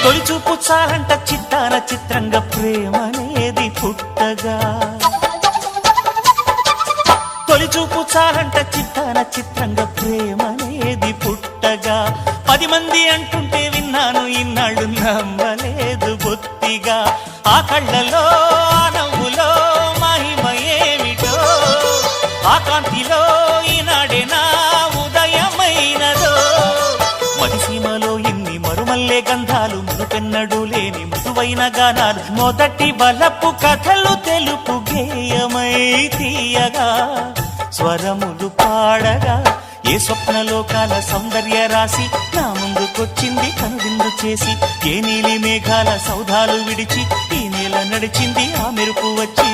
తొలి చూపు చాలంట చిత్తాన చిత్రంగా ప్రేమనేది పుట్టగా, తొలి చూపు చాలంట చిత్తాన చిత్రంగా ప్రేమనేది పుట్టగా, 10 మంది అంటుంటే విన్నాను ఇన్నాళ్ళు నమ్మలేదు బొత్తిగా. ఆ కళ్ళలో ఆ నవ్వులో మహిమ ఏమిటో, ఆ కాంతిలో ఈనాడే నా ఉదయమైనదో. మదిసీమలో ఇన్ని మరుమల్లే గంధాలు, మునుపెన్నడూ లేని మృదువైన గానాలు, మొదటి బలపు కథలు తెలుపు గేయమై తీయగా, స్వరములు పాడగా ఏ స్వప్నలోకాల సౌందర్య రాశి నా ముందుకొచ్చింది కనువిందు చేసి. ఏ నీలి మేఘాల సౌధాలు విడిచి ఈ నేల నడిచింది ఆ మెరుపు వచ్చి.